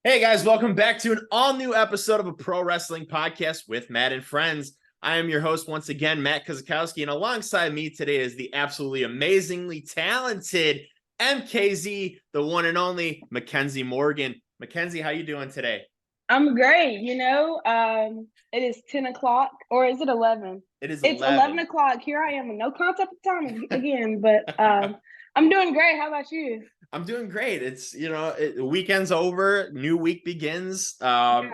Hey guys, welcome back to an all-new episode of a pro wrestling podcast with Matt and friends. I am your host once again, Matt Kozakowski, and alongside me today is the absolutely amazingly talented MKZ, the one and only Mackenzie Morgan. Mackenzie, how you doing today? I'm great. It is 10 o'clock, or is it 11? It's 11 o'clock. Here I am, no concept of time again, but I'm doing great. How about you? I'm doing great. It's, weekend's over, new week begins, and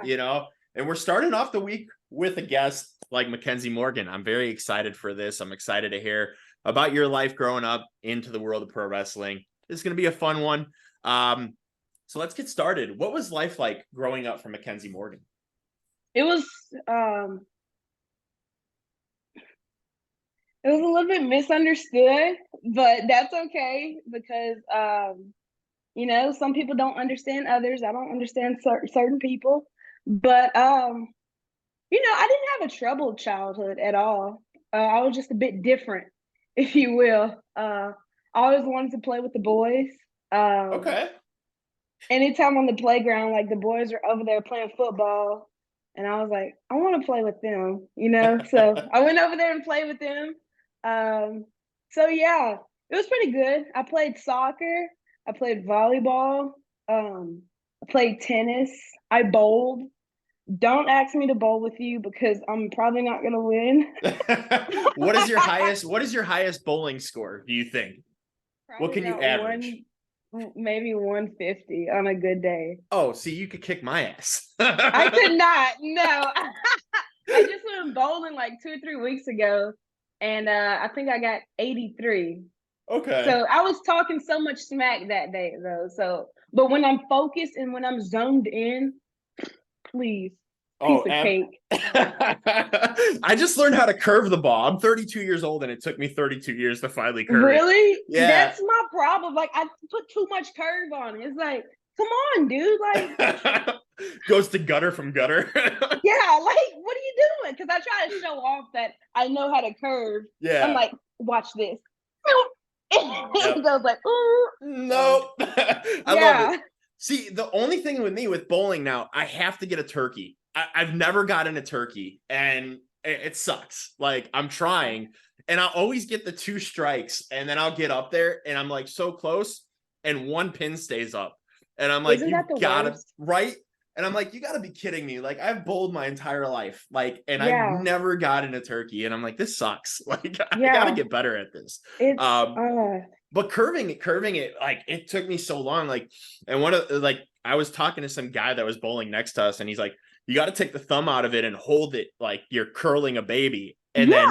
we're starting off the week with a guest like Mackenzie Morgan. I'm very excited for this. I'm excited to hear about your life growing up into the world of pro wrestling. It's going to be a fun one. So let's get started. What was life like growing up for Mackenzie Morgan? It was a little bit misunderstood, but that's okay because some people don't understand others. I don't understand certain people, but I didn't have a troubled childhood at all. I was just a bit different, if you will. I always wanted to play with the boys. Okay. Anytime on the playground, like the boys are over there playing football, and I was like, I want to play with them, So I went over there and played with them. So yeah, it was pretty good. I played soccer. I played volleyball. I played tennis. I bowled. Don't ask me to bowl with you because I'm probably not gonna win. What is your highest bowling score, do you think? Probably what can you average? Maybe 150 on a good day. Oh, see, you could kick my ass. I could not. No. I just went bowling like 2 or 3 weeks ago, and I think I got 83. Okay. So I was talking so much smack that day, though. But when I'm focused and when I'm zoned in, please, piece of cake. I just learned how to curve the ball. I'm 32 years old, and it took me 32 years to finally curve Really? it. Yeah. That's my problem. Like, I put too much curve on it. It's like, come on, dude. Like, goes to gutter from gutter. Yeah, like, what are you doing? Because I try to show off that I know how to curve. Yeah. I'm like, watch this. It goes like, ooh. Nope. I love it. See, the only thing with me with bowling now, I have to get a turkey. I've never gotten a turkey, and it sucks. Like, I'm trying, and I'll always get the 2 strikes, and then I'll get up there, and I'm like so close, and 1 pin stays up. And I'm like, you gotta, right? And I'm like, you gotta be kidding me. Like, I've bowled my entire life, like, and I've never gotten a turkey. And I'm like, this sucks. Like, I gotta get better at this. But curving it, like, it took me so long. Like, and I was talking to some guy that was bowling next to us, and he's like, you got to take the thumb out of it and hold it like you're curling a baby, and then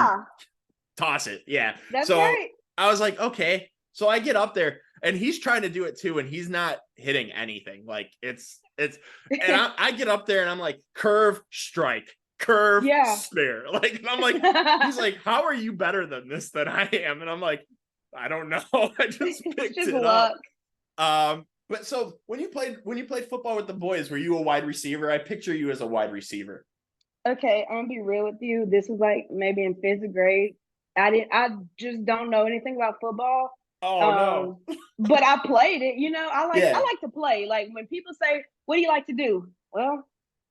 toss it. Yeah. That's so right. I was like, okay. So I get up there, and he's trying to do it too, and he's not hitting anything. Like, it's, and I get up there, and I'm like, curve, strike, curve, spare. Like, and I'm like, he's like, how are you better than this than I am? And I'm like, I don't know. I just picked it luck. Up. But so when you played football with the boys, were you a wide receiver? I picture you as a wide receiver. Okay, I'm gonna be real with you. This was like maybe in 5th grade. I just don't know anything about football. Oh no. But I played it, I like to play. Like, when people say, what do you like to do? Well,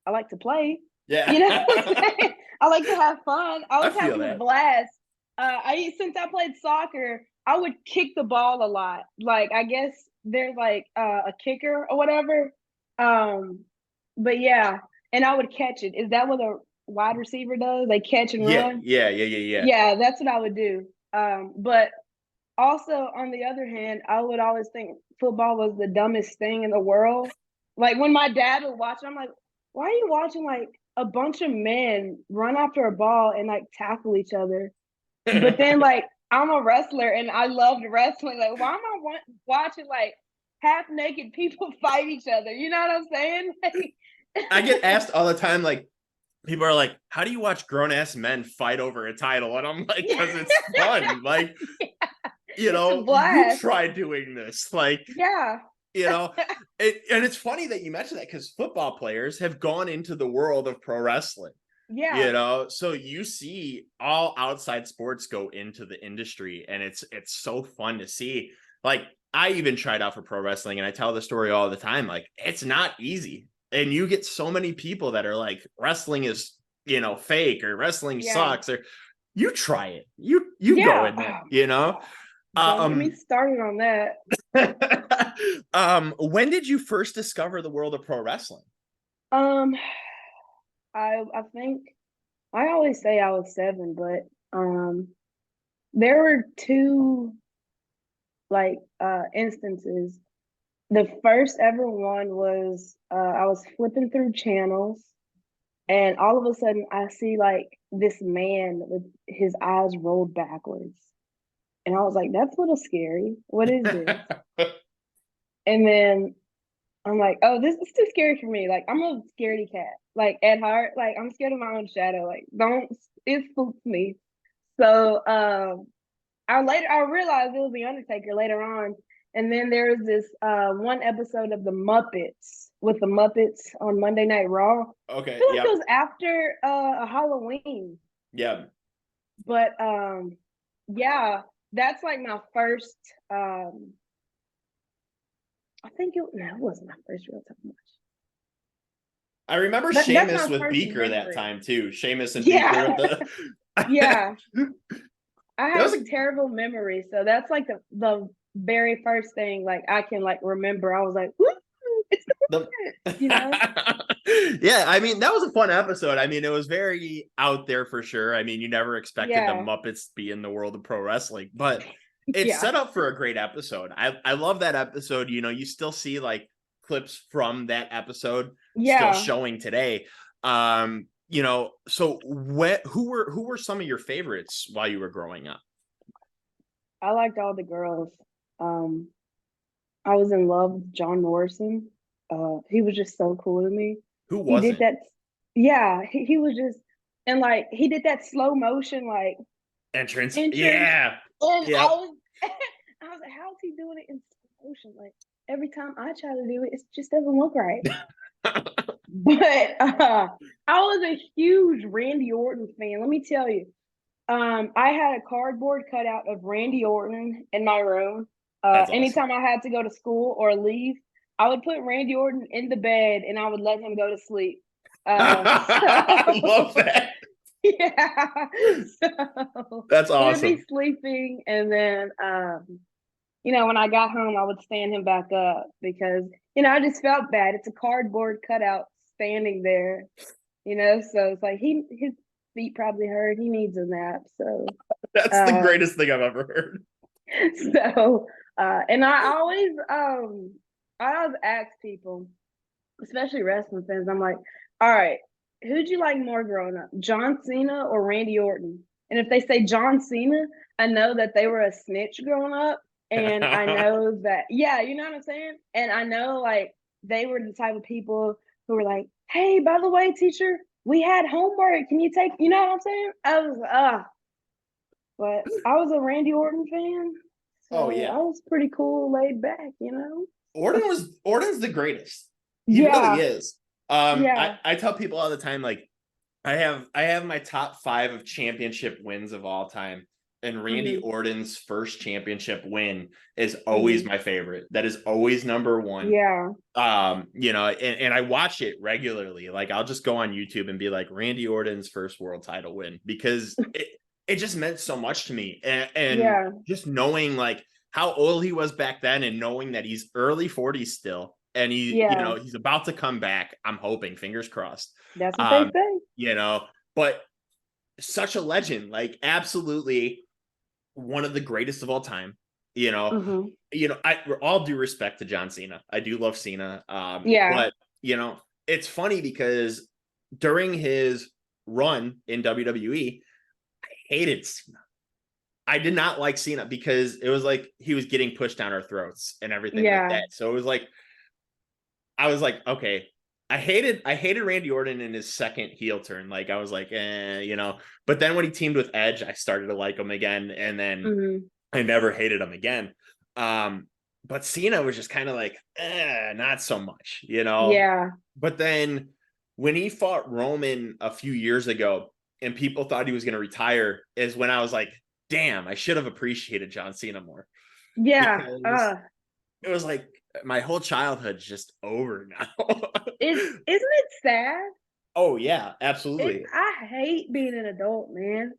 I like to play. Yeah. I like to have fun. I was having a blast. Since I played soccer, I would kick the ball a lot. Like, I guess there's like a kicker or whatever. But yeah, and I would catch it. Is that what a wide receiver does? They catch and run? Yeah. Yeah, that's what I would do. But also, on the other hand, I would always think football was the dumbest thing in the world. Like, when my dad would watch it, I'm like, why are you watching like a bunch of men run after a ball and like tackle each other? But then, like, I'm a wrestler and I loved wrestling. Like, why am I watching like half naked people fight each other? You know what I'm saying? I get asked all the time, like, people are like, how do you watch grown ass men fight over a title? And I'm like, because it's fun. Like, you try doing this. Like, and it's funny that you mentioned that, because football players have gone into the world of pro wrestling. Yeah. So you see all outside sports go into the industry, and it's so fun to see. Like, I even tried out for pro wrestling, and I tell the story all the time. Like, it's not easy. and you get so many people that are like, wrestling is, fake, or wrestling sucks, or you try it. You go in there, Don't get me started on that. When did you first discover the world of pro wrestling? I think I always say I was 7, but there were 2 like instances. The first ever one was I was flipping through channels, and all of a sudden I see like this man with his eyes rolled backwards. And I was like, that's a little scary. What is this? And then I'm like, oh, this is too scary for me. Like, I'm a scaredy cat. Like, at heart, like, I'm scared of my own shadow. Like, it spooks me. So I realized it was The Undertaker later on. And then there was this one episode of The Muppets with the Muppets on Monday Night Raw. Okay. I feel like it was after a Halloween. Yeah. But yeah, that's like my first I think it wasn't my first real time watch. I remember Sheamus with Beaker that time too. Sheamus and Beaker. Yeah. I have a terrible memory, so that's like the very first thing like I can like remember. I was like, it's Yeah, I mean, that was a fun episode. I mean, it was very out there for sure. I mean, you never expected the Muppets to be in the world of pro wrestling, but it's set up for a great episode. I love that episode. You still see like clips from that episode still showing today. So who were some of your favorites while you were growing up? I liked all the girls. I was in love with John Morrison. He was just so cool to me. Who was it? That? Yeah, he was just, and like he did that slow motion like entrance. Yeah. And I was like, how is he doing it in slow motion? Like every time I try to do it, it just doesn't look right. But I was a huge Randy Orton fan. Let me tell you. I had a cardboard cutout of Randy Orton in my room. Anytime I had to go to school or leave, I would put Randy Orton in the bed and I would let him go to sleep. I love that. Yeah. So that's awesome. He'd be sleeping, and then when I got home, I would stand him back up because I just felt bad. It's a cardboard cutout standing there, so it's like his feet probably hurt. He needs a nap. So that's the greatest thing I've ever heard. So and I always ask people, especially wrestling fans, I'm like, all right, who'd you like more growing up, John Cena or Randy Orton? And if they say John Cena, I know that they were a snitch growing up. And I know that, you know what I'm saying? And I know like they were the type of people who were like, hey, by the way, teacher, we had homework. Can you take, you know what I'm saying? I was, but I was a Randy Orton fan. So I was pretty cool, laid back, Orton's the greatest. He really is. I tell people all the time, like, I have my top 5 of championship wins of all time. And Randy Orton's first championship win is always my favorite. That is always number 1. Yeah. And I watch it regularly. Like I'll just go on YouTube and be like, Randy Orton's first world title win, because it just meant so much to me. And just knowing like how old he was back then, and knowing that he's early 40s still, and he's about to come back. I'm hoping, fingers crossed. That's what they say. But such a legend, like absolutely one of the greatest of all time. I all due respect to John Cena. I do love Cena. But it's funny because during his run in WWE, I hated Cena. I did not like Cena because it was like he was getting pushed down our throats and everything like that. So it was like, I was like, okay, I hated Randy Orton in his second heel turn. Like I was like, but then when he teamed with Edge, I started to like him again. And then I never hated him again. But Cena was just kind of like, not so much, Yeah. But then when he fought Roman a few years ago and people thought he was going to retire, is when I was like, damn, I should have appreciated John Cena more. Yeah. It was like, my whole childhood's just over now. Isn't it sad? Oh yeah, absolutely. I hate being an adult, man.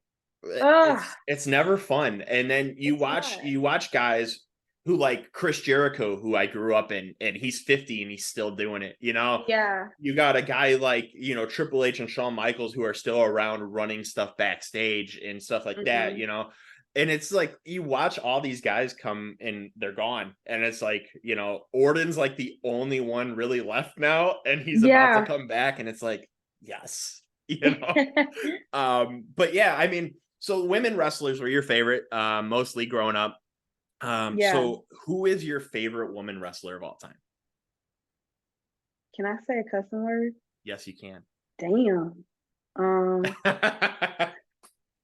Ugh, It's never fun. And then it's not. you watch guys who like Chris Jericho, who I grew up in, and he's 50 and he's still doing it. You know, Yeah. you got a guy like, you know, Triple H and Shawn Michaels who are still around running stuff backstage and stuff like that, Hmm. you know. And it's like you watch all these guys come and they're gone. And it's like, you know, Orton's like the only one really left now, and he's about to Yeah. come back. And it's like, yes, you know. But yeah, I mean, so women wrestlers were your favorite, mostly growing up. Yeah. So who is your favorite woman wrestler of all time? Can I say a cussing word? Yes, you can. Damn. Um,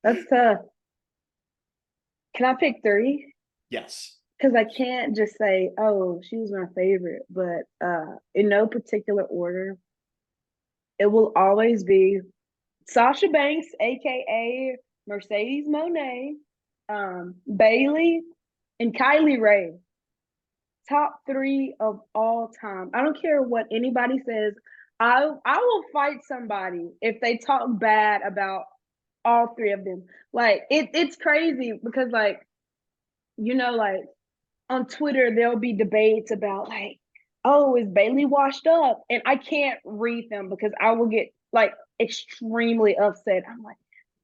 that's tough. Can I pick three? Yes. Because I can't just say, oh, she was my favorite, but in no particular order, it will always be Sasha Banks, aka Mercedes Monet, Bailey, and Kylie Ray. Top three of all time. I don't care what anybody says. I will fight somebody if they talk bad about all three of them. Like it's crazy because like like on Twitter there'll be debates about like, oh, is Bailey washed up? And I can't read them because I will get like extremely upset. I'm like,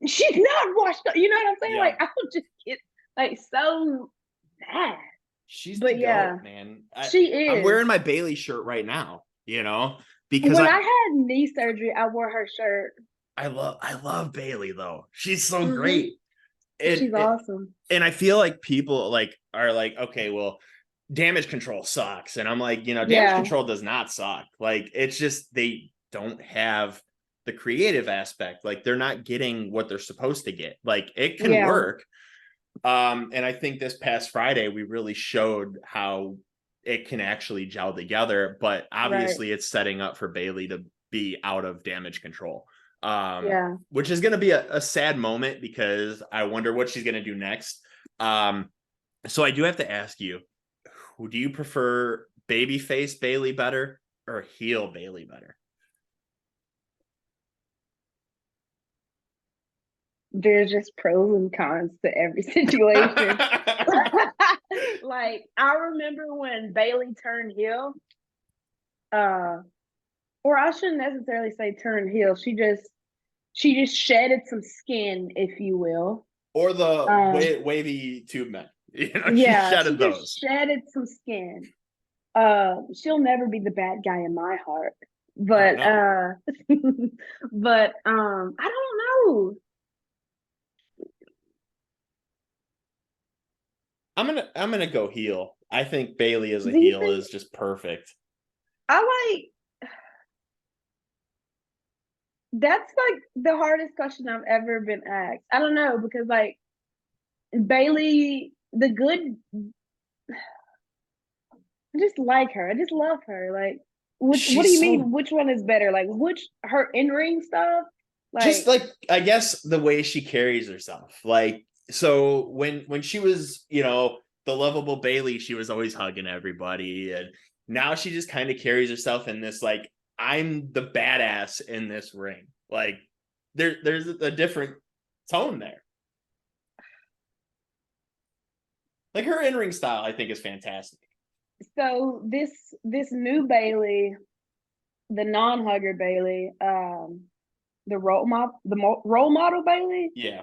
she's not washed up. You know what I'm saying? Yeah. Like I will just get like so mad. She's the But GOAT, yeah, man. she I'm is. wearing my Bailey shirt right now, you know, because When I had knee surgery, I wore her shirt. I love Bailey though. She's so Hmm. great. And She's awesome. and I feel like people like are like, okay, well, damage control sucks. And I'm like, you know, damage Yeah, control does not suck. Like it's just they don't have the creative aspect. Like they're not getting what they're supposed to get. Like it can yeah, work. And I think this past Friday we really showed how it can actually gel together, but right. obviously it's setting up for Bailey to be out of damage control. Yeah. Which is going to be a sad moment because I wonder what she's going to do next. Um, so I do have to ask you, who do you prefer, babyface Bailey better or heel Bailey better? There's just pros and cons to every situation. Like I remember when Bailey turned heel, uh, or I shouldn't necessarily say turned heel. She just shedded some skin, if you will. Or the Um, wavy tube men. You know, she yeah, she shedded just those. shedded some skin. She'll never be the bad guy in my heart. Oh But no. but I don't know. I'm gonna go heel. I think Bailey as a Do you heel think is just perfect. I like that's like the hardest question I've ever been asked. I don't know because like Bailey, the good, I just like her. I just love her. Like, what do She's you so mean? Which one is better? Like, which her in ring stuff? just Like, like I guess the way she carries herself. Like so when she was, you know, the lovable Bailey, she was always hugging everybody, and now she just kind of carries herself in this like I'm the badass in this ring. Like there's a different tone there. Like her in-ring style I think is fantastic. so this new Bailey, the non-hugger Bailey, role model Bailey. Yeah.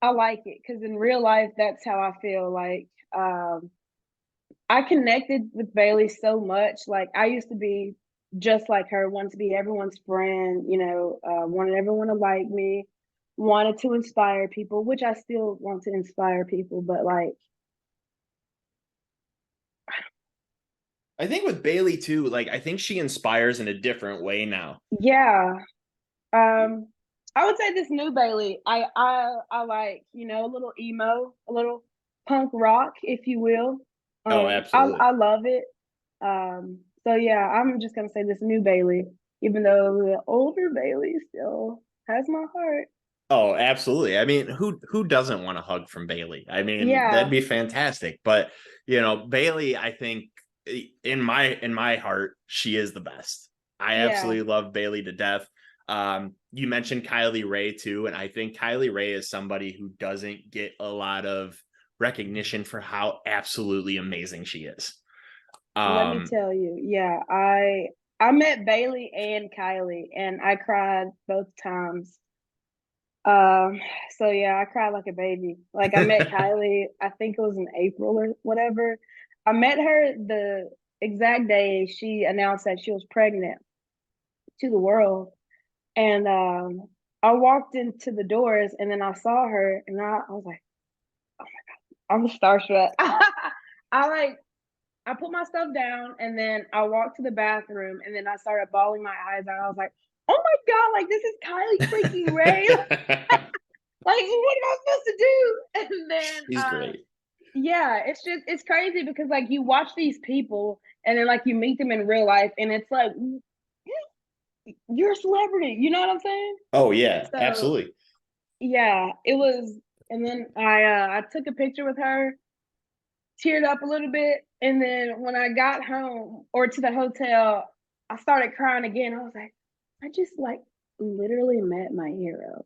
I like it because in real life, that's how I feel. Like, I connected with Bailey so much. Like, I used to be just like her, wanted to be everyone's friend, wanted everyone to like me, wanted to inspire people, which I still want to inspire people. But, like, I think with Bailey too, like I think she inspires in a different way now. yeah, I would say this new Bailey, I like, a little emo, a little punk rock, if you will. Oh, absolutely. I love it. So yeah, I'm just gonna say this new Bailey, even though the older Bailey still has my heart. Oh, absolutely. I mean, who doesn't want a hug from Bailey? I mean, that'd Yeah, be fantastic. But Bailey, I think in my heart, she is the best. I yeah. absolutely love Bailey to death. You mentioned Kylie Ray too, and I think Kylie Ray is somebody who doesn't get a lot of recognition for how absolutely amazing she is. Let me Um, tell you, yeah, I met Bailey and Kylie, and I cried both times. Um, so yeah, I cried like a baby. Like I met Kylie, I think it was in April or whatever. I met her the exact day she announced that she was pregnant to the world. And I walked into the doors and then I saw her and I was like, I'm starstruck. I like I put my stuff down and then I walked to the bathroom and then I started bawling my eyes out. I was like, oh my God, like this is Kylie freaking Ray. Like, what am I supposed to do? And then, she's great. yeah, it's crazy because like you watch these people and then like you meet them in real life and it's like, you're a celebrity. You know what I'm saying? Oh yeah, So absolutely. yeah, it was. And then I took a picture with her, teared up a little bit, and then when I got home or to the hotel, I started crying again. I was like, I just like literally met my hero.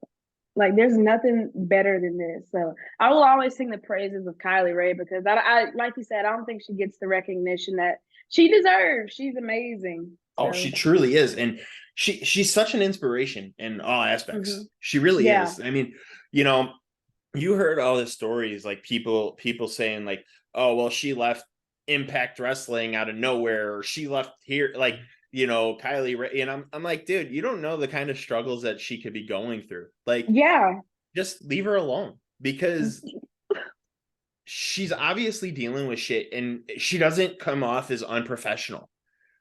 Like, there's nothing better than this. So I will always sing the praises of Kylie Ray because I like you said, I don't think she gets the recognition that she deserves. She's amazing. Oh, she So truly is. And she's such an inspiration in all aspects. mhm. She really Yeah, is. I mean, you know, you heard all the stories like people saying like, "Oh, well she left Impact Wrestling out of nowhere or she left here like, Kylie Ray." And I'm like, "Dude, you don't know the kind of struggles that she could be going through. Like, yeah, just leave her alone because she's obviously dealing with shit and she doesn't come off as unprofessional.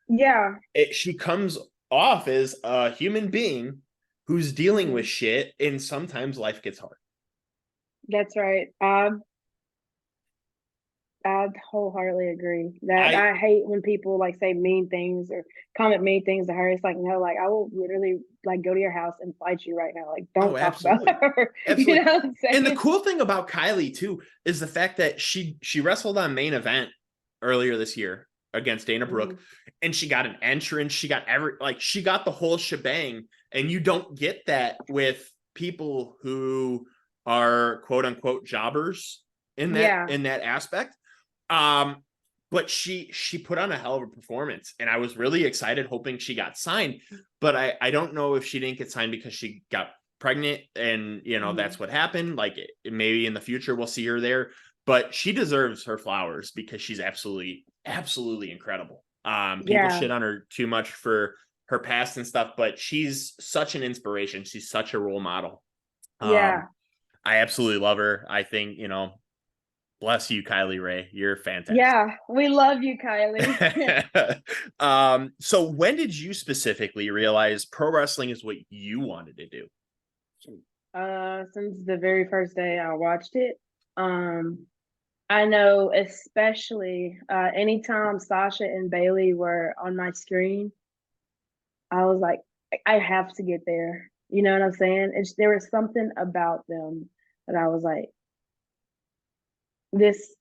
yeah. She comes off as a human being who's dealing with Mhm. shit, and sometimes life gets hard. That's right. I wholeheartedly agree that I I hate when people like say mean things or comment mean things to her. It's like, no, like I will literally like go to your house and fight you right now. Like, don't Oh, talk about absolutely, her. You absolutely. know what I'm And the saying? cool thing about Kylie too is the fact that she wrestled on Main Event earlier this year against Dana Brooke, Mhm. and she got an entrance. She got she got the whole shebang, and you don't get that with people who are quote unquote jobbers Yeah, in that aspect. Um, but she put on a hell of a performance, and I was really excited, hoping she got signed. But I don't know if she didn't get signed because she got pregnant, and that's mhm. what happened. Like maybe in the future we'll see her there, but she deserves her flowers because she's absolutely incredible. People Yeah, shit on her too much for her past and stuff, but she's such an inspiration. She's such a role model. Um, yeah, I absolutely love her. I think, bless you, Kylie Ray. You're fantastic. yeah. We love you, Kylie. So when did you specifically realize pro wrestling is what you wanted to do? Since the very first day I watched it, I know especially anytime Sasha and Bailey were on my screen, I was like, I have to get there. You know what I'm saying? There was something about them that I was like, this,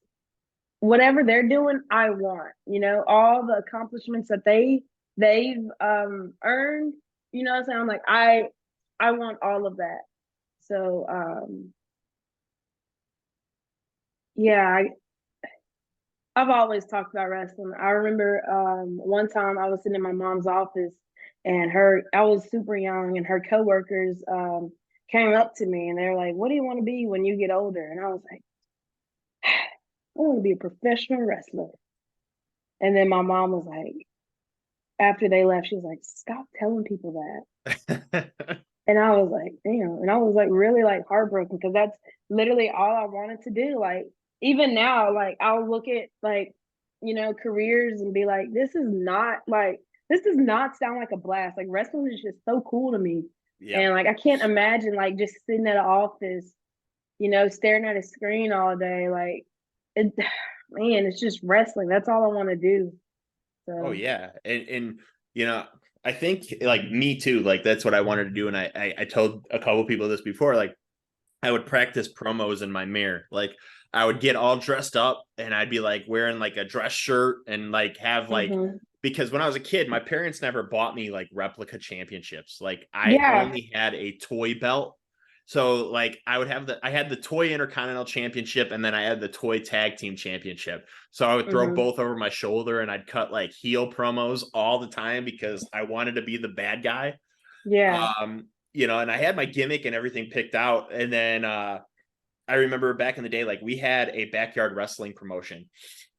whatever they're doing, I want. You know, all the accomplishments that they've earned. You know what I'm saying? I'm like, I want all of that. So yeah, I've always talked about wrestling. I remember one time I was sitting in my mom's office and I was super young and her coworkers came up to me and they were like, "What do you want to be when you get older?" And I was like, "I want to be a professional wrestler." And then my mom was like, after they left, she was like, "Stop telling people that." And I was like, damn. And I was like really like heartbroken because that's literally all I wanted to do. Like even now, like I'll look at like, careers and be like, this does not sound like a blast. Like wrestling is just so cool to me. Yep. And like I can't imagine like just sitting at an office, staring at a screen all day. Like it man, it's just wrestling. That's all I want to do. Oh So yeah. And you know, I think like me too. Like that's what I wanted to do, and I told a couple people this before. Like I would practice promos in my mirror. Like I would get all dressed up, and I'd be like wearing like a dress shirt and like have like Mm-hmm. because when I was a kid, my parents never bought me like replica championships. Like I Yeah. only had a toy belt. So like I had the toy intercontinental championship and then I had the toy tag team championship. So I would throw Mm-hmm. both over my shoulder and I'd cut like heel promos all the time because I wanted to be the bad guy. Yeah. And I had my gimmick and everything picked out. And then I remember back in the day, like we had a backyard wrestling promotion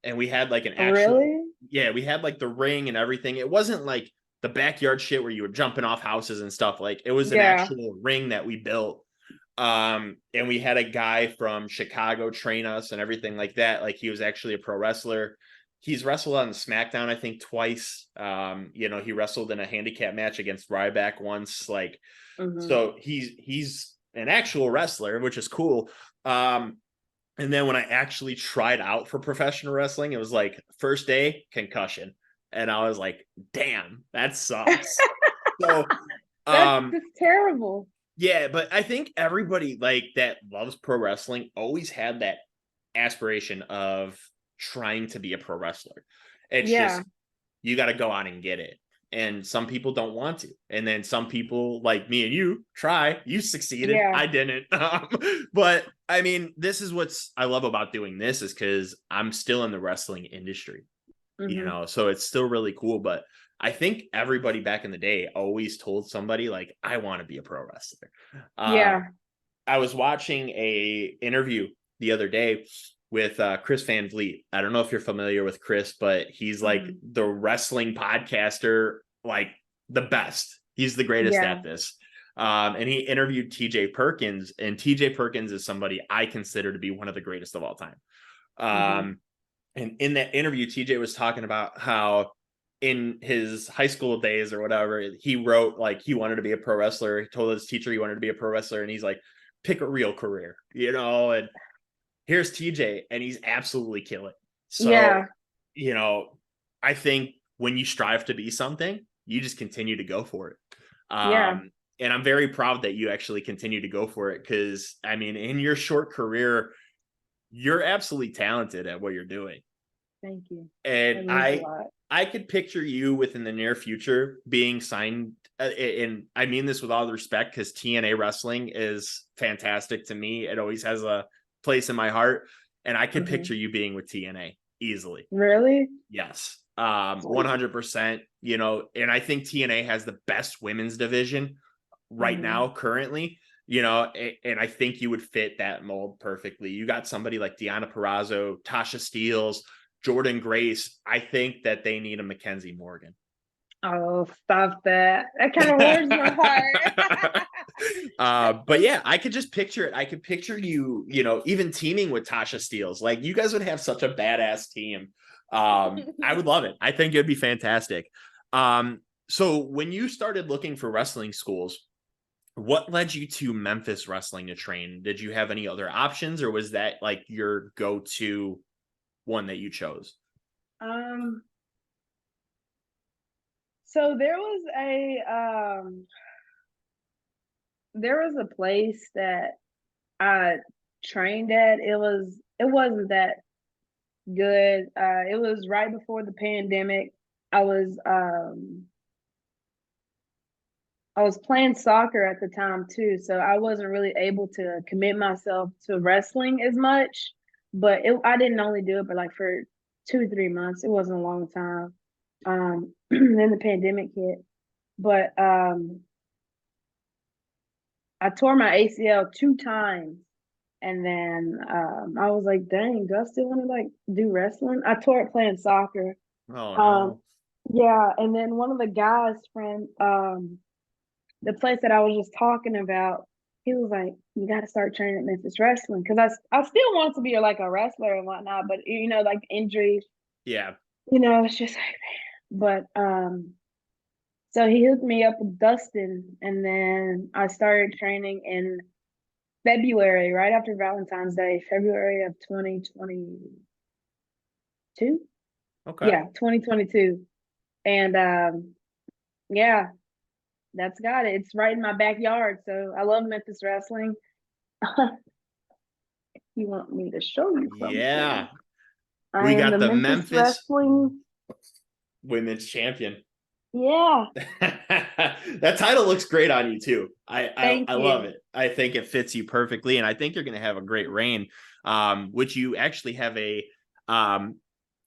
and we had like an actual, Really? yeah, we had like the ring and everything. It wasn't like the backyard shit where you were jumping off houses and stuff. Like it was an Yeah. actual ring that we built. And we had a guy from Chicago train us and everything like that. Like he was actually a pro wrestler. He's wrestled on SmackDown, I think, twice. He wrestled in a handicap match against Ryback once. Like, Mm-hmm. so he's an actual wrestler, which is cool. And then when I actually tried out for professional wrestling, it was like first day concussion, and I was like, "Damn, that sucks." So, That's um, just terrible. yeah, but I think everybody like that loves pro wrestling always had that aspiration of trying to be a pro wrestler. It's just Yeah. you got to go out and get it. And some people don't want to. And then some people like me and you try. You succeeded. Yeah. I didn't. But I mean, this is what's I love about doing this is because I'm still in the wrestling industry, Mm-hmm. so it's still really cool. But I think everybody back in the day always told somebody like, I want to be a pro wrestler. Uh, Yeah. I was watching a interview the other day with Chris Van Vliet. I don't know if you're familiar with Chris, but he's like Mm-hmm. the wrestling podcaster, like the best. He's the greatest Yeah. at this. And he interviewed TJ Perkins, and TJ Perkins is somebody I consider to be one of the greatest of all time. Mm-hmm. And in that interview, TJ was talking about how in his high school days or whatever, he wrote like he wanted to be a pro wrestler. He told his teacher he wanted to be a pro wrestler, and he's like, pick a real career, and here's TJ, and he's absolutely killing. So, Yeah. you know, I think when you strive to be something, you just continue to go for it. Yeah. And I'm very proud that you actually continue to go for it because, I mean, in your short career, you're absolutely talented at what you're doing. Thank you. And That means a lot. I could picture you within the near future being signed. And I mean this with all the respect because TNA wrestling is fantastic to me. It always has a place in my heart. And I could Mm-hmm. picture you being with TNA easily. Really? Yes. Sweet. 100%, and I think TNA has the best women's division right Mm-hmm. now, currently, and I think you would fit that mold perfectly. You got somebody like Deonna Purrazzo, Tasha Steeles, Jordan Grace. I think that they need a Mackenzie Morgan. Oh, stop that. That kind of warms my heart. But yeah, I could just picture it. I could picture you, even teaming with Tasha Steeles. Like you guys would have such a badass team. I would love it. I think it'd be fantastic. So when you started looking for wrestling schools, what led you to Memphis Wrestling to train? Did you have any other options, or was that like your go-to one that you chose? um, so there was a place that I trained at. It wasn't that good. It was right before the pandemic. I was um I was playing soccer at the time too, so I wasn't really able to commit myself to wrestling as much. But I didn't only do it, but like for 2 3 months. It wasn't a long time. Then the pandemic hit, but I tore my ACL 2 times, and then I was like, "Dang, do I still want to like do wrestling?" I tore it playing soccer. Oh Um, no. yeah, and then one of the guys' friend, the place that I was just talking about, he was like, "You got to start training at Memphis Wrestling," because I still wanted to be like a wrestler and whatnot, but like injuries, Yeah. it's just like, but so he hooked me up with Dustin, and then I started training in February, right after Valentine's Day, February of 2022. Okay. Yeah, 2022. And Yeah, that's got it. It's right in my backyard. So I love Memphis wrestling. You want me to show you something? Yeah. I We am got the the Memphis Memphis wrestling. women's champion. Yeah. That title looks great on you too. Thank I love you. it. I think it fits you perfectly, and I think you're going to have a great reign. Which you actually have a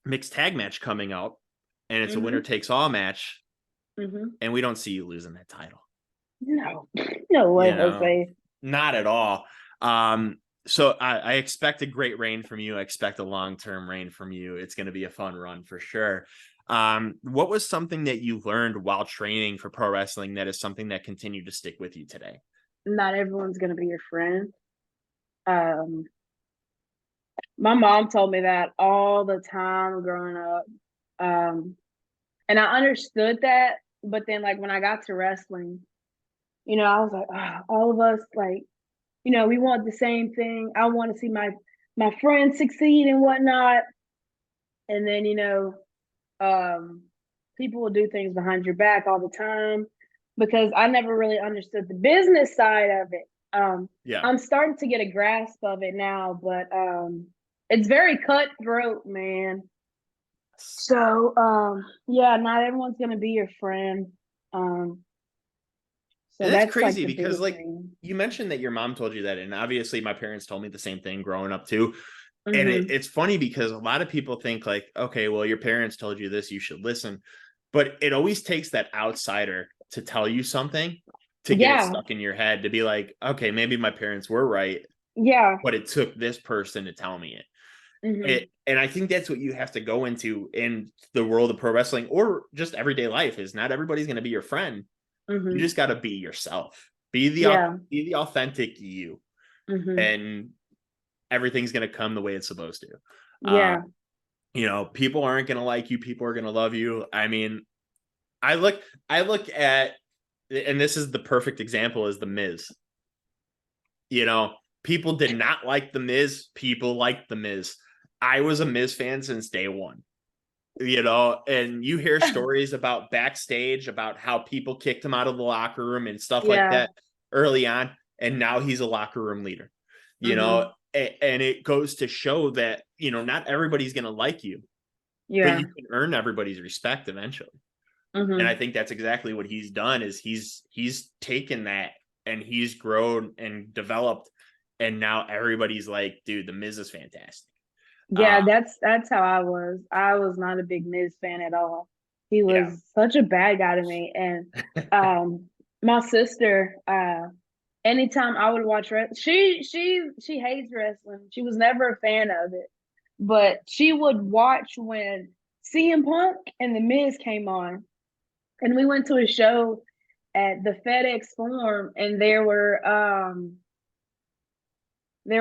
mixed tag match coming out, and it's a winner takes all match, and we don't see you losing that title. No, no way, You know, Jose. not at all. So I expect a great reign from you. I expect a long-term reign from you. It's going to be a fun run for sure. What was something that you learned while training for pro wrestling that is something that continued to stick with you today? Not everyone's gonna be your friend. Um, my mom told me that all the time growing up. And I understood that, but then like when I got to wrestling, I was like, oh, all of us like, we want the same thing. I want to see my friends succeed and whatnot. And then, people will do things behind your back all the time because I never really understood the business side of it. Yeah. I'm starting to get a grasp of it now, but it's very cutthroat, man. So, yeah, not everyone's gonna be your friend. Um, so And that's that's like crazy the because, biggest like, thing. you mentioned that your mom told you that, and obviously my parents told me the same thing growing up too. And Mm-hmm. it's funny because a lot of people think like, okay, well, your parents told you this, you should listen. But it always takes that outsider to tell you something to get it Yeah, stuck in your head to be like, okay, maybe my parents were right, yeah. but it took this person to tell me it. Mm-hmm. And I think that's what you have to go into in the world of pro wrestling or just everyday life is not everybody's going to be your friend. You Mm-hmm. just got to be yourself. Yeah. Be the authentic you, Mm-hmm. and everything's going to come the way it's supposed to. Uh, Yeah. people aren't going to like you. People are going to love you. I mean, I look, I look at, and this is the perfect example is the Miz. People did not like the Miz. People liked the Miz. I was a Miz fan since day one. And you hear stories about backstage about how people kicked him out of the locker room and stuff like Yeah. that early on. And now he's a locker room leader, Mm-hmm. and it goes to show that, not everybody's going to like you, but Yeah. you can earn everybody's respect eventually. And I Mm-hmm. think that's exactly what he's done is he's taken that and he's grown and developed. And now everybody's like, dude, the Miz is fantastic. Yeah, Uh, that's how I was. I was not a big Miz fan at all. He yeah. was such a bad guy to me. And my sister, anytime I would watch she hates wrestling. She was never a fan of it. But she would watch when CM Punk and The Miz came on. And we went to a show at the FedEx Forum and there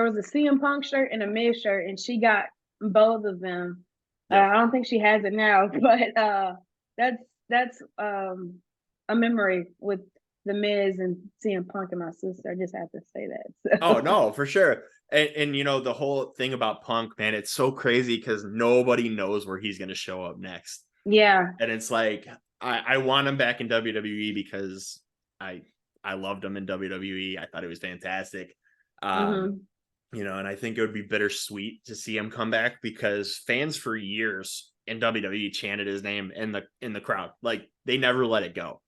was a CM Punk shirt and a Miz shirt, and she got both of them. Yep. I don't think she has it now, but that's a memory with the Miz and CM Punk and my sister. I just have to say that. Oh So no, for sure. And the whole thing about Punk, man, it's so crazy because nobody knows where he's going to show up next. yeah. And it's like I want him back in WWE because I I loved him in WWE. I thought it was fantastic. Um, Mm-hmm. and I think it would be bittersweet to see him come back because fans for years in WWE chanted his name in the crowd. Like they never let it go.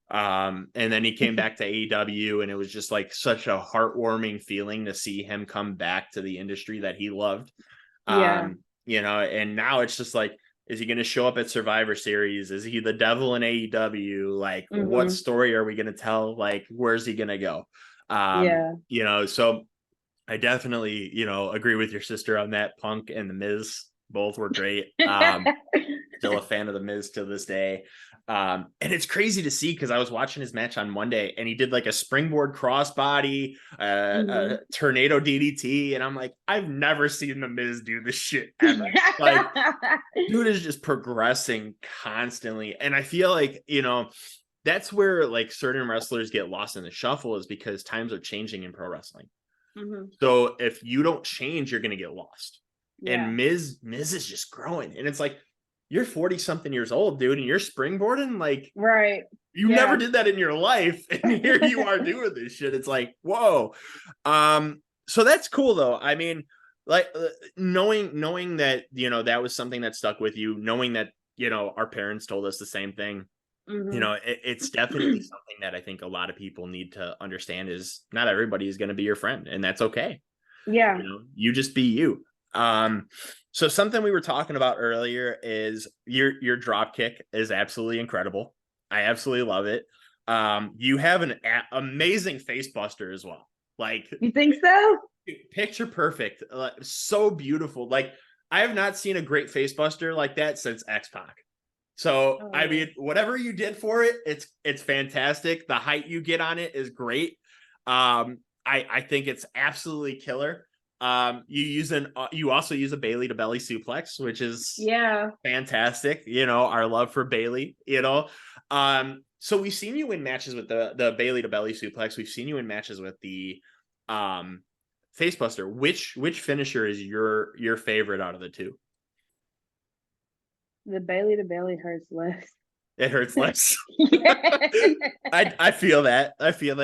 And then he came back to AEW, and it was just like such a heartwarming feeling to see him come back to the industry that he loved. Yeah. And now it's just like, is he going to show up at Survivor Series? Is he the devil in AEW? Like, what Mm-hmm. story are we going to tell? Like, where's he going to go? Yeah. So I definitely, agree with your sister on that. Punk and the Miz both were great. Still a fan of the Miz to this day. And it's crazy to see because I was watching his match on Monday and he did like a springboard crossbody, Mm-hmm. a tornado DDT. And I'm like, I've never seen the Miz do this shit ever. Like, dude is just progressing constantly. And I feel like, that's where like certain wrestlers get lost in the shuffle is because times are changing in pro wrestling. Mm-hmm. So if you don't change, you're going to get lost. Yeah. And Miz is just growing. And it's like, you're 40 something years old, dude, and you're springboarding. Like, Right. You never did that in your life, and here you are doing this shit. It's like, whoa. So that's cool though. I mean, like knowing that, that was something that stuck with you, knowing that, our parents told us the same thing. It's definitely something that I think a lot of people need to understand is not everybody is going to be your friend, and that's okay. Yeah. You just be you. So something we were talking about earlier is your drop kick is absolutely incredible. I absolutely love it. You have an amazing face buster as well. Like, you think so? Picture perfect. So beautiful. Like, I have not seen a great face buster like that since X-Pac. So, I mean, whatever you did for it, it's fantastic. The height you get on it is great. I think it's absolutely killer. You also use a Bailey to belly suplex, which is fantastic. Our love for Bailey, so we've seen you in matches with the Bailey to belly suplex. We've seen you in matches with the facebuster. Which finisher is your favorite out of the two? The Bailey to belly hurts less. It hurts less. I feel that.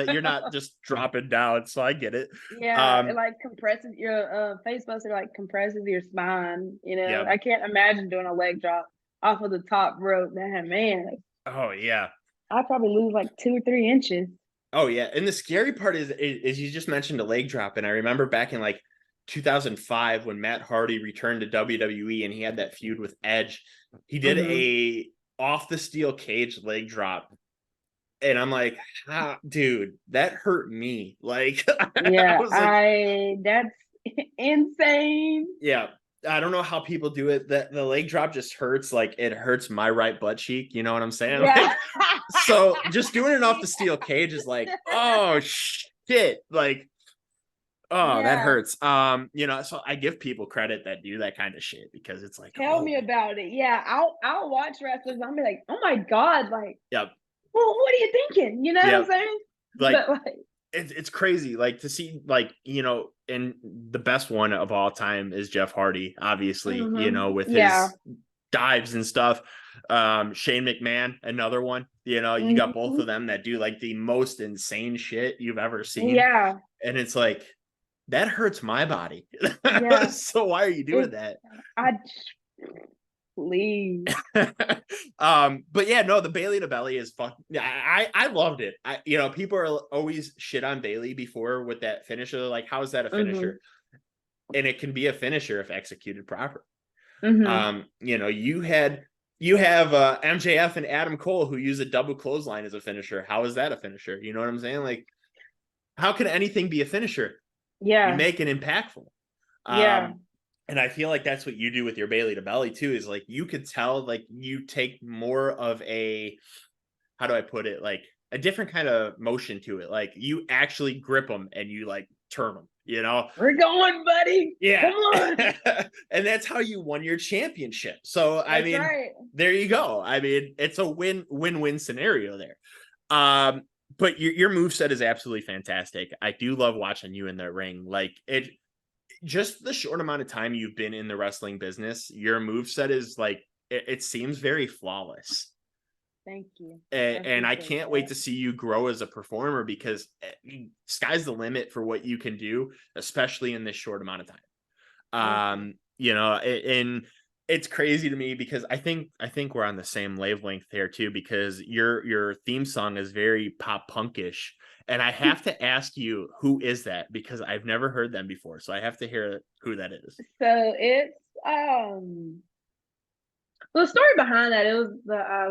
You're not just dropping down, so I get it. Yeah, it like compresses your face buster, like compresses your spine. I can't imagine doing a leg drop off of the top rope. Man. Oh yeah. I'd probably lose like 2 or 3 inches. Oh yeah, and the scary part is you just mentioned a leg drop, and I remember back in like 2005 when Matt Hardy returned to WWE and he had that feud with Edge. He did a off the steel cage leg drop, and I'm like, dude, that hurt me. Like, that's insane. Yeah, I don't know how people do it. That the leg drop just hurts. Like, it hurts my right butt cheek. You know what I'm saying? Yeah. Like, so just doing it off the steel cage is like, oh shit, like, that hurts. So I give people credit that do that kind of shit because it's like, tell me about it. Yeah, I'll watch wrestlers. I'll be like, oh my god, like, yep. Well, what are you thinking? You know what I'm saying? Like, it's crazy. Like, to see, like, and the best one of all time is Jeff Hardy, obviously. With his dives and stuff. Shane McMahon, another one. You got both of them that do like the most insane shit you've ever seen. Yeah, and it's like, that hurts my body. So why are you doing that? Please. But yeah, no, the Bailey to belly is fun. I loved it. People are always shit on Bailey before with that finisher. Like, how is that a finisher? And it can be a finisher if executed properly. You have MJF and Adam Cole who use a double clothesline as a finisher. How is that a finisher? You know what I'm saying? Like, how can anything be a finisher? You make it impactful. And I feel like that's what you do with your Bailey to belly too, is like, you could tell, like, you take more of a, how do I put it? Like, a different kind of motion to it. Like, you actually grip them and you like turn them, We're going, buddy. Yeah. Come on. And that's how you won your championship. So, I mean, there you go. I mean, it's a win-win scenario there. But your moveset is absolutely fantastic. I do love watching you in the ring. Like, just the short amount of time you've been in the wrestling business, your moveset is like, it seems very flawless. Thank you. And I can't wait to see you grow as a performer, because sky's the limit for what you can do, especially in this short amount of time. And it's crazy to me because I think we're on the same wavelength there too, because your theme song is very pop punkish. And I have to ask you, who is that? Because I've never heard them before. So I have to hear who that is. So it's the story behind that, it was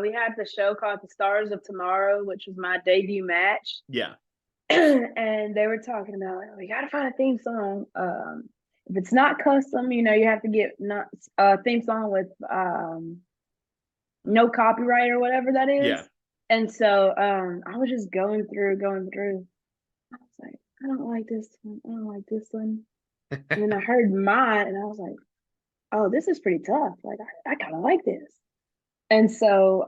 we had the show called The Stars of Tomorrow, which was my debut match. Yeah. And they were talking about, we gotta find a theme song. If it's not custom, you have to get not a theme song with no copyright or whatever that is. Yeah. And so I was just going through. I was like, I don't like this one. I don't like this one. And then I heard mine, and I was like, oh, this is pretty tough. Like, I kind of like this. And so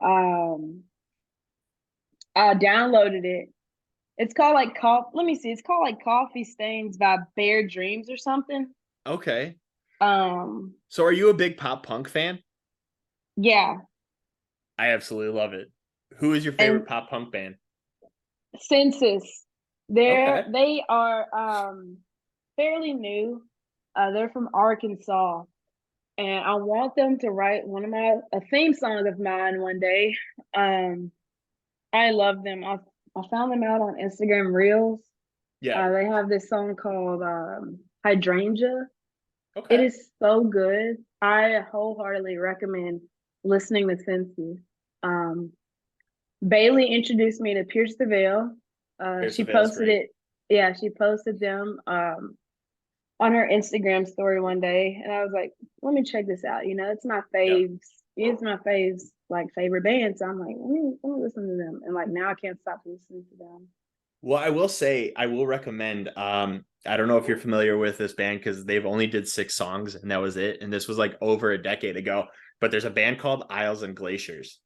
I downloaded it. It's called like let me see. It's called like Coffee Stains by Bare Dreams or something. Okay. So are you a big pop punk fan? Yeah. I absolutely love it. Who is your And favorite pop punk band? Census, Okay. they are fairly new. They're from Arkansas, and I want them to write a theme song of mine one day. Um, I love them. I found them out on Instagram Reels. Yeah. They have this song called Hydrangea. It Okay. is so good. I wholeheartedly recommend listening to Census. Um, Bailey introduced me to Pierce the Veil. Pierce the She Veil's posted great. it. Yeah, she posted them on her Instagram story one day, and I was like, "Let me check this out." You know, it's my Yep. faves. It's my faves like favorite band. So I'm like, let me listen to them, and like now I can't stop listening to them. Well, I will say, I will recommend. I don't know if you're familiar with this band because they've only did 6 songs and that was it. And this was like over a decade ago. But there's a band called Isles and Glaciers,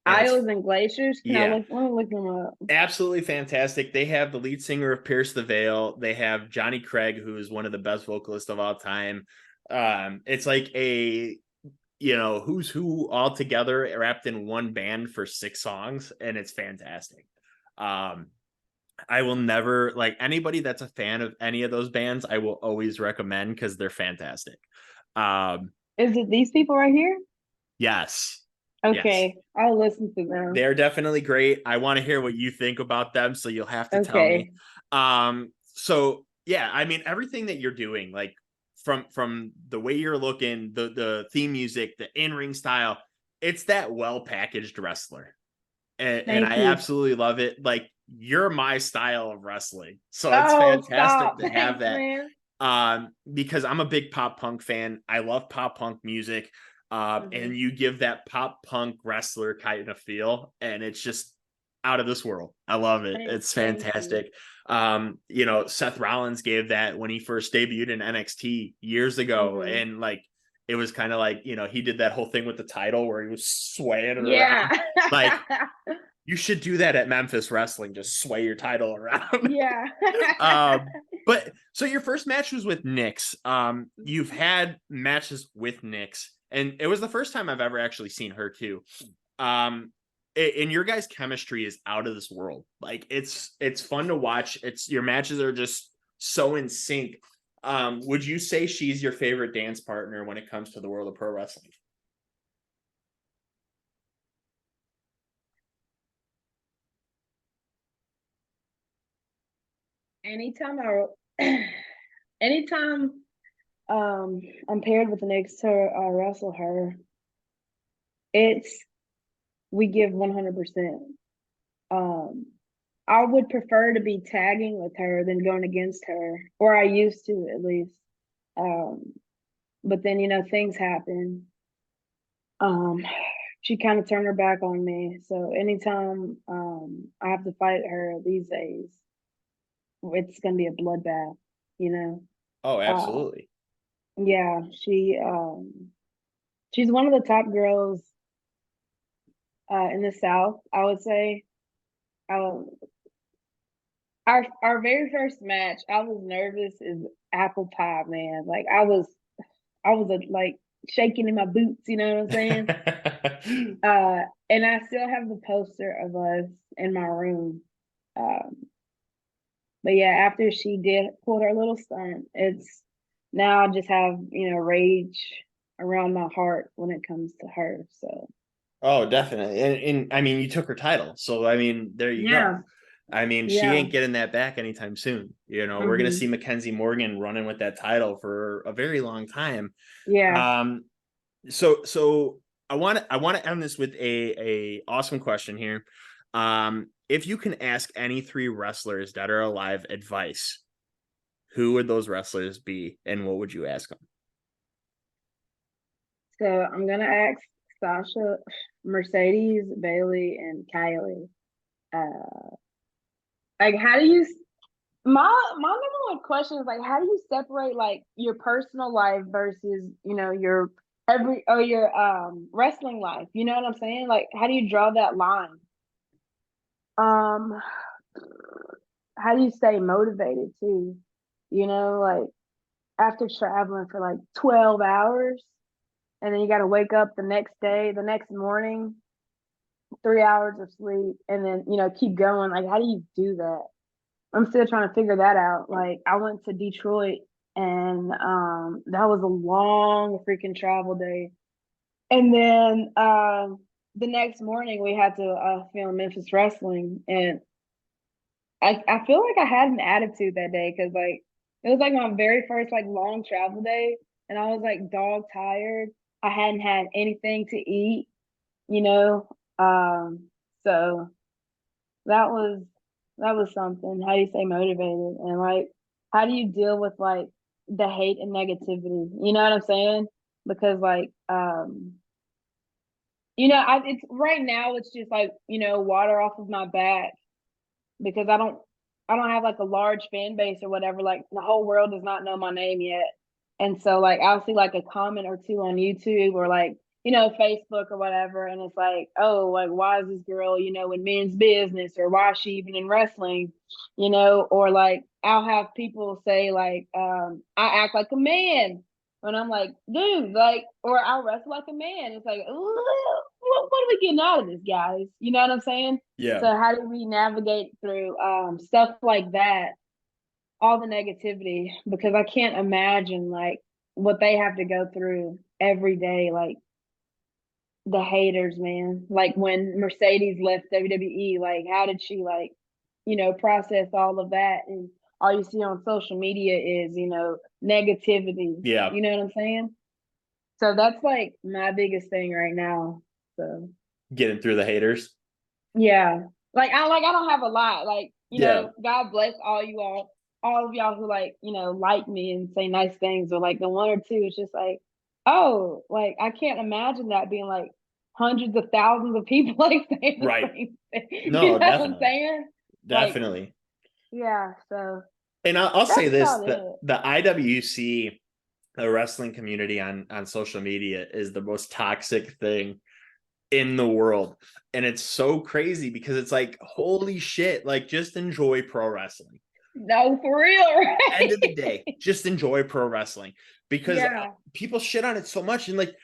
and it's Isles and Glaciers. Can I yeah, look? Let me look them up. absolutely fantastic. They have the lead singer of Pierce the Veil. They have Johnny Craig, who is one of the best vocalists of all time. It's like a who's who all together wrapped in one band for 6 songs, and it's fantastic. Um, I will never like anybody that's a fan of any of those bands. I will always recommend because they're fantastic. Um, Is it these people right here? yes, yes, Okay, I'll listen to them. they're definitely great. I want to hear what you think about them, so you'll have to tell me. Okay. So yeah, I mean everything that you're doing, like from the way you're looking, the theme music, the in ring style, it's that well packaged wrestler, and Thank I you. absolutely love it. Like you're my style of wrestling, so it's Oh, fantastic stop. to have Thanks, that. man. Because I'm a big pop punk fan. I love pop punk music. Hmm. And you give that pop punk wrestler kind of feel, and it's just out of this world. I love it. It's Thank you. fantastic. Seth Rollins gave that when he first debuted in NXT years ago, Hmm. and like it was kind of like he did that whole thing with the title where he was swaying it Yeah. around. Like you should do that at Memphis Wrestling, just sway your title around. Yeah. But so your first match was with Nyx. You've had matches with Nyx, and it was the first time I've ever actually seen her too. Um, and your guys' chemistry is out of this world. Like it's fun to watch. It's your matches are just so in sync. Would you say she's your favorite dance partner when it comes to the world of pro wrestling? Anytime anytime I'm paired with the next her, I wrestle her. It's we give 100%. Um, I would prefer to be tagging with her than going against her, or I used to at least. Um, but then things happen. Um, she kind of turned her back on me. So anytime I have to fight her these days, it's gonna be a bloodbath, you know. Oh, Uh, absolutely. yeah, she's one of the top girls in the South, I would say. Um, our very first match, I was nervous as apple pie, man. Like I was like shaking in my boots, you know what I'm saying? Uh, and I still have the poster of us in my room. Um, but yeah, after she did pulled her little stunt, it's now I just have, rage around my heart when it comes to her. So Oh, definitely. And I mean, you took her title. So, I mean, there you go. yeah, I mean, she yeah. ain't getting that back anytime soon. We're going to Hmm. see Mackenzie Morgan running with that title for a very long time. Yeah. Um, so I want to end this with a awesome question here. If you can ask any 3 wrestlers that are alive advice, who would those wrestlers be, and what would you ask them? So I'm gonna ask Sasha, Mercedes, Bailey, and Kylie. Uh, like, how do you? My number one question is like, how do you separate like your personal life versus your your wrestling life? You know what I'm saying? Like, how do you draw that line? Um, how do you stay motivated too? Like after traveling for like 12 hours, and then you got to wake up the next day, the next morning. 3 hours of sleep, and then, keep going. Like, how do you do that? I'm still trying to figure that out. Like, I went to Detroit, and that was a long freaking travel day. And then the next morning we had to film Memphis Wrestling, and I feel like I had an attitude that day because like it was like my very first like long travel day, and I was like dog tired. I hadn't had anything to eat, you know. So that was something. How do you stay motivated, and like how do you deal with like the hate and negativity? You know what I'm saying? Because like it's right now it's just like, water off of my back because I don't have like a large fan base or whatever. Like the whole world does not know my name yet. And so like I'll see like a comment or two on YouTube or like, Facebook or whatever, and it's like, oh, like why is this girl, in men's business, or why is she even in wrestling? Or like I'll have people say like I act like a man. And I'm like, dude, like, or I'll wrestle like a man. It's like, what are we getting out of this, guys? You know what I'm saying? Yeah. So how do we navigate through stuff like that, all the negativity? Because I can't imagine like what they have to go through every day, like the haters, man. Like when Mercedes left WWE, like how did she like, process all of that? And all you see on social media is, negativity. Yeah. You know what I'm saying? So that's like my biggest thing right now. So Getting through the haters. yeah. I don't have a lot. Like, Yeah. God bless all of y'all who like me and say nice things, or like the one or two, it's just like, oh, like I can't imagine that being like hundreds of thousands of people like saying the Right. same thing. You No, know what I'm definitely. saying? Like, Definitely. yeah, so And I'll that's say this, about that it. the IWC, the wrestling community on social media, is the most toxic thing in the world. And it's so crazy because it's like, holy shit, like just enjoy pro wrestling. No, for real, End of the right? day, just enjoy pro wrestling, because Yeah. people shit on it so much. And like,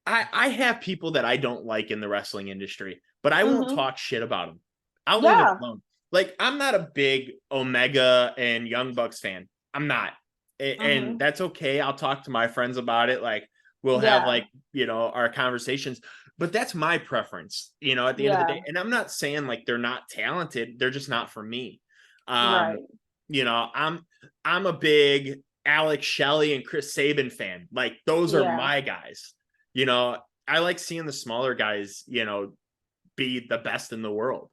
I have people that I don't like in the wrestling industry, but I won't Mm-hmm. talk shit about them. I'll leave it Yeah. alone. Like, I'm not a big Omega and Young Bucks fan. I'm not. And Mm-hmm. that's okay. I'll talk to my friends about it. Like, we'll have Yeah. like, our conversations, but that's my preference, at the end of the Yeah. day. And I'm not saying like they're not talented. They're just not for me. Um, Right. I'm a big Alex Shelley and Chris Sabin fan. Like, those are Yeah. my guys. I like seeing the smaller guys, be the best in the world.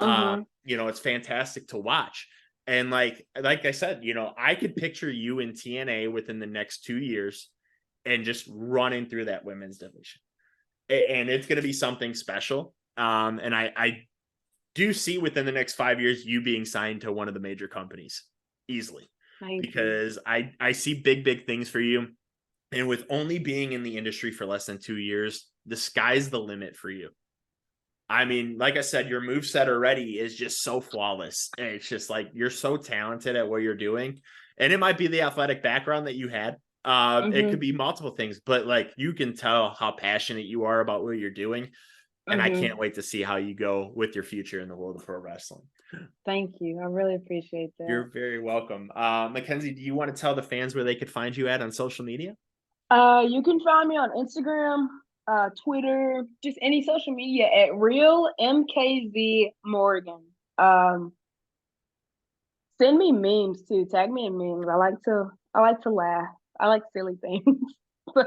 Mm-hmm. It's fantastic to watch. And like I said, I could picture you in TNA within the next 2 years and just running through that women's division. And it's going to be something special. And I do see within the next 5 years you being signed to one of the major companies easily, Thank you. because I see big things for you. And with only being in the industry for less than 2 years, the sky's the limit for you. I mean, like I said, your moveset already is just so flawless. And it's just like, you're so talented at what you're doing. And it might be the athletic background that you had. It could Mm-hmm. be multiple things, but like, you can tell how passionate you are about what you're doing. And I Mm-hmm. can't wait to see how you go with your future in the world of pro wrestling. Thank you. I really appreciate that. You're very welcome. Mackenzie, do you want to tell the fans where they could find you at on social media? You can find me on Instagram, Twitter, just any social media at real MKZ Morgan. Send me memes too. Tag me in memes. I like to laugh. I like silly things.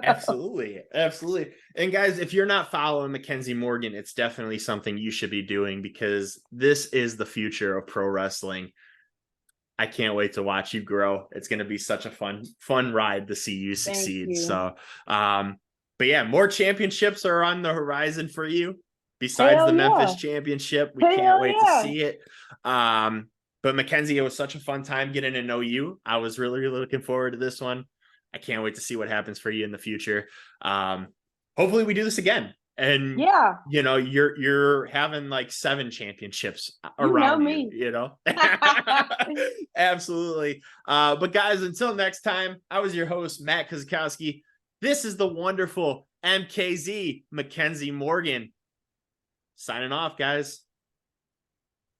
Absolutely. Absolutely. And guys, if you're not following Mackenzie Morgan, it's definitely something you should be doing, because this is the future of pro wrestling. I can't wait to watch you grow. It's going to be such a fun ride to see you Thank succeed. you. So, but yeah, more championships are on the horizon for you. Besides Hell the Memphis yeah. championship, we can't Hell wait to yeah. see it. But Mackenzie, it was such a fun time getting to know you. I was really looking forward to this one. I can't wait to see what happens for you in the future. Hopefully we do this again. And Yeah. you're having like 7 championships You know around you, me. Absolutely. But guys, until next time, I was your host, Matt Kozakowski. This is the wonderful MKZ, Mackenzie Morgan. Signing off, guys.